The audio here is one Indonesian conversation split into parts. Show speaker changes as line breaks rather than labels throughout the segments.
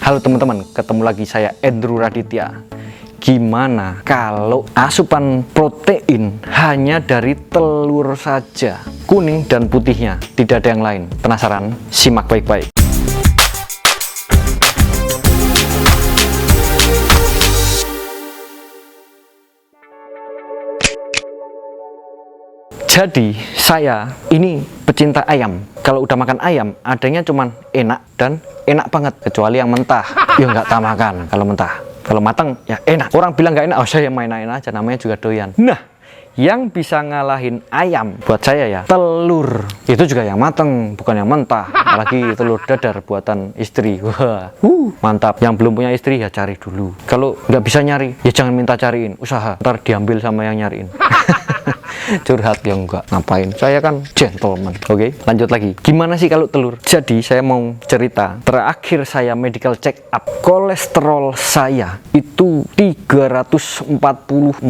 Halo teman-teman, ketemu lagi saya Andrew Raditya. Gimana kalau asupan protein hanya dari telur saja, kuning dan putihnya, tidak ada yang lain? Penasaran? Simak baik-baik. Jadi saya ini pecinta ayam. Kalau udah makan ayam, adanya cuman enak dan enak banget. Kecuali yang mentah, ya nggak tak makan kalau mentah. Kalau matang, ya enak. Orang bilang nggak enak, oh saya main-main aja, namanya juga doyan. Nah, yang bisa ngalahin ayam buat saya ya telur. Itu juga yang matang, bukan yang mentah. Apalagi telur dadar buatan istri. Wah, mantap. Yang belum punya istri ya cari dulu. Kalau nggak bisa nyari, ya jangan minta cariin. Usaha, ntar diambil sama yang nyariin. Curhat ya enggak, ngapain, saya kan gentleman. Oke, lanjut lagi. Gimana sih kalau telur? Jadi saya mau cerita, terakhir saya medical check up, kolesterol saya itu 344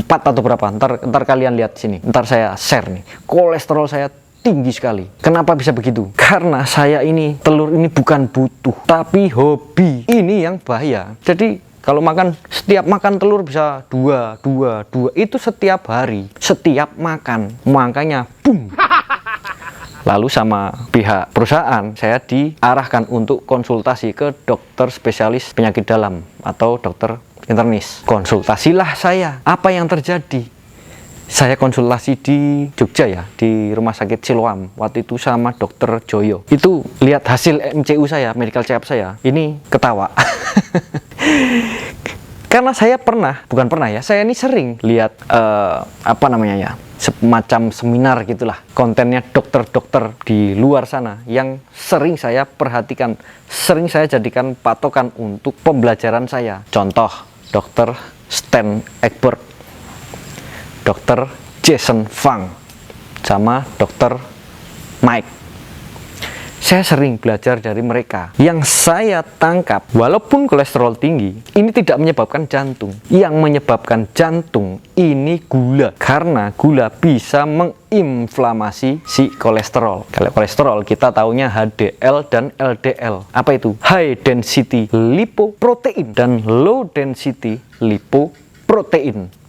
atau berapa, ntar kalian lihat sini, ntar saya share nih. Kolesterol saya tinggi sekali. Kenapa bisa begitu? Karena saya ini telur ini bukan butuh, tapi hobi. Ini yang bahaya. Jadi kalau setiap makan telur bisa dua, itu setiap hari, setiap makan, makanya boom. Lalu sama pihak perusahaan, saya diarahkan untuk konsultasi ke dokter spesialis penyakit dalam atau dokter internis. Konsultasilah saya, apa yang terjadi? Saya konsultasi di Jogja ya, di Rumah Sakit Siloam. Waktu itu sama dokter Joyo. Itu lihat hasil MCU saya, medical check up saya, ini ketawa. Karena saya saya ini sering lihat semacam seminar gitulah, kontennya dokter-dokter di luar sana yang sering saya perhatikan, sering saya jadikan patokan untuk pembelajaran saya. Contoh, dokter Stan Egbert, dokter Jason Fung, sama dokter Mike. Saya sering belajar dari mereka. Yang saya tangkap, walaupun kolesterol tinggi, ini tidak menyebabkan jantung. Yang menyebabkan jantung ini gula. Karena gula bisa menginflamasi si kolesterol. Kalau kolesterol kita taunya HDL dan LDL. Apa itu? High density lipoprotein dan low density lipoprotein.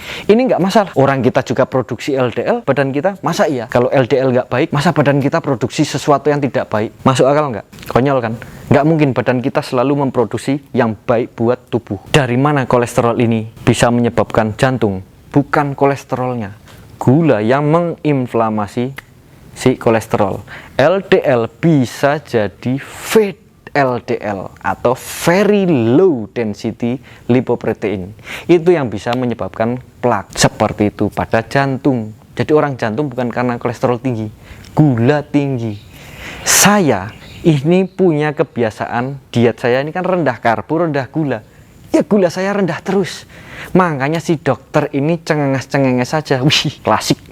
Ini nggak masalah, orang kita juga produksi LDL, badan kita, masa iya kalau LDL nggak baik, masa badan kita produksi sesuatu yang tidak baik? Masuk akal nggak? Konyol kan? Nggak mungkin badan kita selalu memproduksi yang baik buat tubuh. Dari mana kolesterol ini bisa menyebabkan jantung? Bukan kolesterolnya, gula yang menginflamasi si kolesterol. LDL bisa jadi VLDL atau very low density lipoprotein. Itu yang bisa menyebabkan plak seperti itu pada jantung. Jadi orang jantung bukan karena kolesterol tinggi, gula tinggi. Saya ini punya kebiasaan, diet saya ini kan rendah karbo, rendah gula. Ya gula saya rendah terus. Makanya si dokter ini cengenges-cengenges saja. Wih, klasik.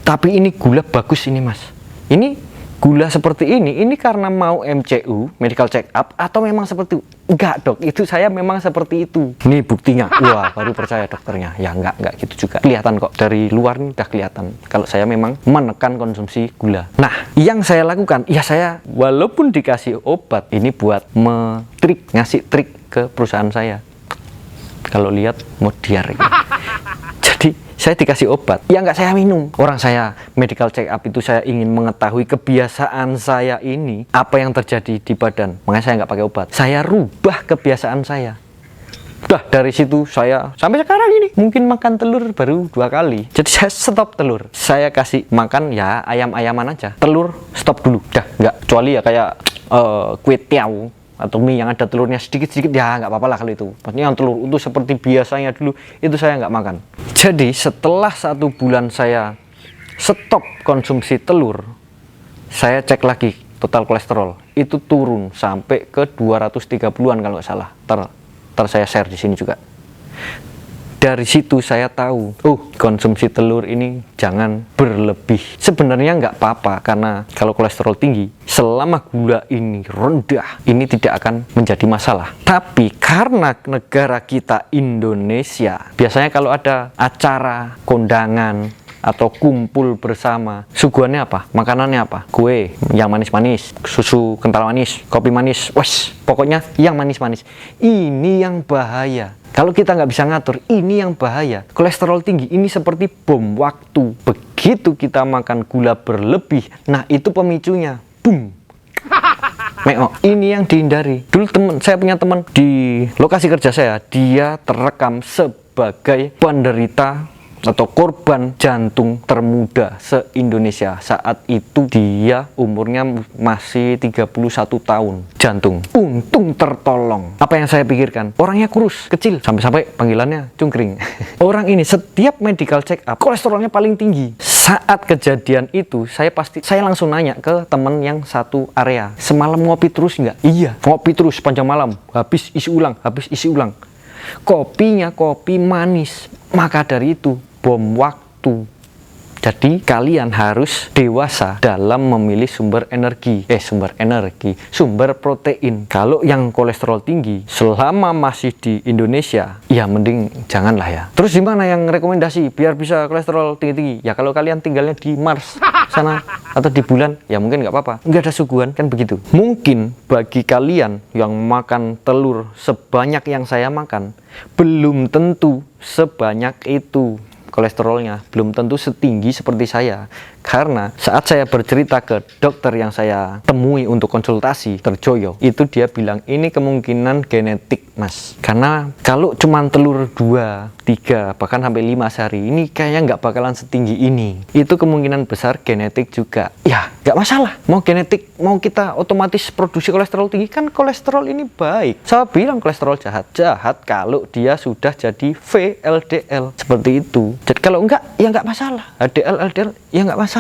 Tapi ini gula bagus ini mas. Ini gula seperti ini karena mau MCU, medical check up, atau memang seperti itu? Enggak dok, itu saya memang seperti itu. Ini buktinya. Wah, baru percaya dokternya. Ya enggak gitu juga. Kelihatan kok, dari luar nih udah kelihatan. Kalau saya memang menekan konsumsi gula. Nah, yang saya lakukan, ya saya walaupun dikasih obat, ini buat ngasih trik ke perusahaan saya. Kalau lihat mau diare. Jadi saya dikasih obat, ya nggak saya minum. Orang saya medical check up itu saya ingin mengetahui kebiasaan saya ini, apa yang terjadi di badan. Makanya saya nggak pakai obat. Saya rubah kebiasaan saya. Udah dari situ saya sampai sekarang ini mungkin makan telur baru 2 kali. Jadi saya stop telur. Saya kasih makan ya ayam-ayaman aja. Telur stop dulu. Udah nggak, kecuali ya kayak kue tiaw atau mie yang ada telurnya sedikit-sedikit, ya nggak apa-apa lah kalau itu. Maksudnya yang telur utuh seperti biasanya dulu, itu saya nggak makan. Jadi setelah 1 bulan saya stop konsumsi telur, saya cek lagi total kolesterol. Itu turun sampai ke 230-an kalau nggak salah. Ntar saya share di sini juga. Dari situ saya tahu, konsumsi telur ini jangan berlebih. Sebenarnya nggak apa-apa, karena kalau kolesterol tinggi, selama gula ini rendah, ini tidak akan menjadi masalah. Tapi karena negara kita Indonesia, biasanya kalau ada acara, kondangan, atau kumpul bersama, suguhannya apa? Makanannya apa? Kue yang manis-manis, susu kental manis, kopi manis, wes, pokoknya yang manis-manis. Ini yang bahaya. Kalau kita nggak bisa ngatur, ini yang bahaya. Kolesterol tinggi ini seperti bom waktu. Begitu kita makan gula berlebih, nah itu pemicunya. Boom. Ini yang dihindari. Dulu saya punya teman di lokasi kerja saya, dia terekam sebagai penderita atau korban jantung termuda se-Indonesia. Saat itu dia umurnya masih 31 tahun. Jantung. Untung tertolong. Apa yang saya pikirkan? Orangnya kurus, kecil, sampai-sampai panggilannya cungkring. Orang ini setiap medical check up, kolesterolnya paling tinggi. Saat kejadian itu, saya langsung nanya ke teman yang satu area. Semalam ngopi terus nggak? Iya, ngopi terus panjang malam. Habis isi ulang. Kopinya kopi manis. Maka dari itu, bom waktu. Jadi kalian harus dewasa dalam memilih sumber protein. Kalau yang kolesterol tinggi selama masih di Indonesia, ya mending janganlah ya. Terus gimana yang rekomendasi biar bisa kolesterol tinggi-tinggi? Ya kalau kalian tinggalnya di Mars sana atau di bulan, ya mungkin nggak apa-apa. Nggak ada suguhan kan begitu. Mungkin bagi kalian yang makan telur sebanyak yang saya makan, belum tentu sebanyak itu kolesterolnya, belum tentu setinggi seperti saya. Karena saat saya bercerita ke dokter yang saya temui untuk konsultasi, Dr. Joyo, itu dia bilang ini kemungkinan genetik, Mas. Karena kalau cuma telur 2, 3, bahkan sampai 5 sehari, ini kayaknya nggak bakalan setinggi ini. Itu kemungkinan besar genetik juga. Ya, nggak masalah. Mau genetik, mau kita otomatis produksi kolesterol tinggi, kan kolesterol ini baik. Saya bilang kolesterol jahat. Jahat kalau dia sudah jadi VLDL. Seperti itu. Jadi kalau enggak, ya nggak masalah. HDL, LDL, ya nggak masalah.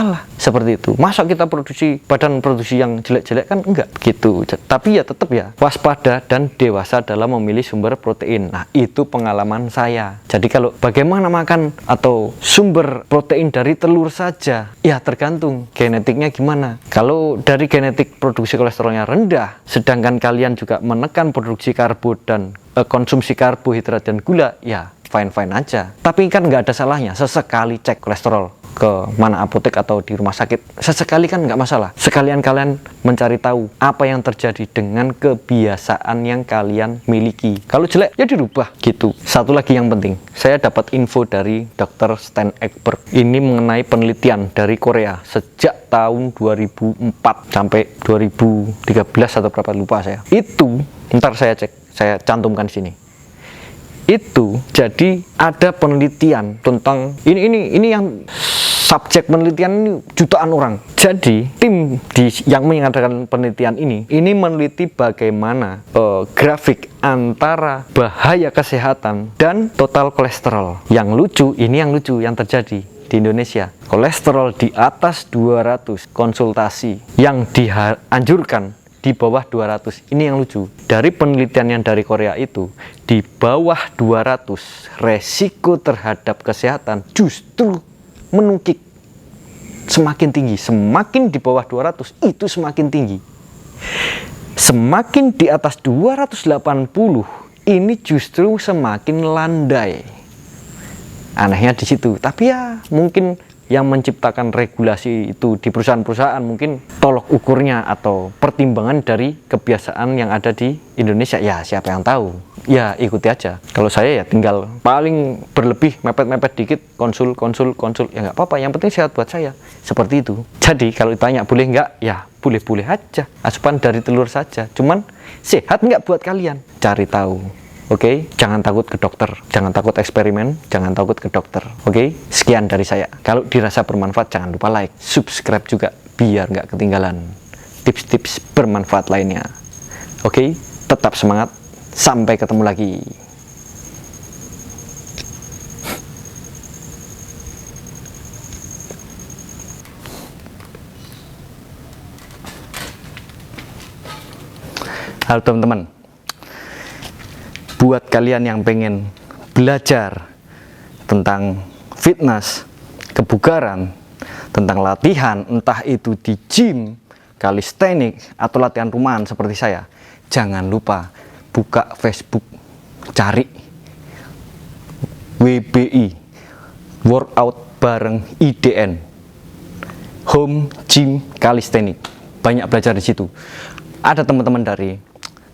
Seperti itu. Masa kita badan produksi yang jelek-jelek kan enggak gitu. Tapi ya tetap ya waspada dan dewasa dalam memilih sumber protein. Nah, itu pengalaman saya. Jadi kalau bagaimana makan atau sumber protein dari telur saja, ya tergantung genetiknya gimana. Kalau dari genetik produksi kolesterolnya rendah, sedangkan kalian juga menekan produksi karbo dan konsumsi karbohidrat dan gula, ya fine-fine aja. Tapi kan nggak ada salahnya sesekali cek kolesterol ke mana apotek atau di rumah sakit. Sesekali kan nggak masalah. Sekalian kalian mencari tahu apa yang terjadi dengan kebiasaan yang kalian miliki. Kalau jelek ya dirubah gitu. Satu lagi yang penting, saya dapat info dari Dr. Stan Egbert. Ini mengenai penelitian dari Korea sejak tahun 2004 sampai 2013 atau berapa lupa saya. Itu ntar saya cek, saya cantumkan di sini. Itu jadi ada penelitian tentang ini yang subjek penelitian ini jutaan orang. Jadi tim yang mengadakan penelitian ini meneliti bagaimana grafik antara bahaya kesehatan dan total kolesterol. Yang lucu yang terjadi di Indonesia. Kolesterol di atas 200 konsultasi, yang dianjurkan di bawah 200. Ini yang lucu. Dari penelitian yang dari Korea itu, di bawah 200 resiko terhadap kesehatan justru menukik semakin tinggi. Semakin di bawah 200 itu semakin tinggi. Semakin di atas 280 ini justru semakin landai. Anehnya di situ. Tapi ya mungkin yang menciptakan regulasi itu di perusahaan-perusahaan mungkin tolok ukurnya atau pertimbangan dari kebiasaan yang ada di Indonesia. Ya siapa yang tahu, ya ikuti aja. Kalau saya ya tinggal paling berlebih mepet-mepet dikit konsul ya nggak apa-apa, yang penting sehat buat saya. Seperti itu. Jadi kalau ditanya boleh nggak, ya boleh-boleh aja, asupan dari telur saja. Cuman sehat nggak buat kalian, cari tahu. Oke, jangan takut ke dokter, jangan takut eksperimen, jangan takut ke dokter. Oke, sekian dari saya. Kalau dirasa bermanfaat, jangan lupa like, subscribe juga, biar nggak ketinggalan tips-tips bermanfaat lainnya. Oke, tetap semangat, sampai ketemu lagi. Halo teman-teman. Buat kalian yang pengen belajar tentang fitness, kebugaran, tentang latihan, entah itu di gym, kalistenik, atau latihan rumahan seperti saya, jangan lupa buka Facebook, cari WBI, Workout bareng IDN, Home Gym Calisthenics. Banyak belajar di situ. Ada teman-teman dari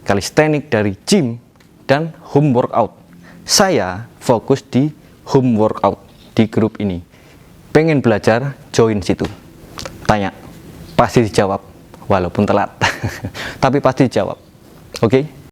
calisthenics, dari gym, dan home workout. Saya fokus di home workout di grup ini. Pengen belajar, join situ. Tanya, pasti dijawab, walaupun telat. Tapi pasti dijawab. Oke?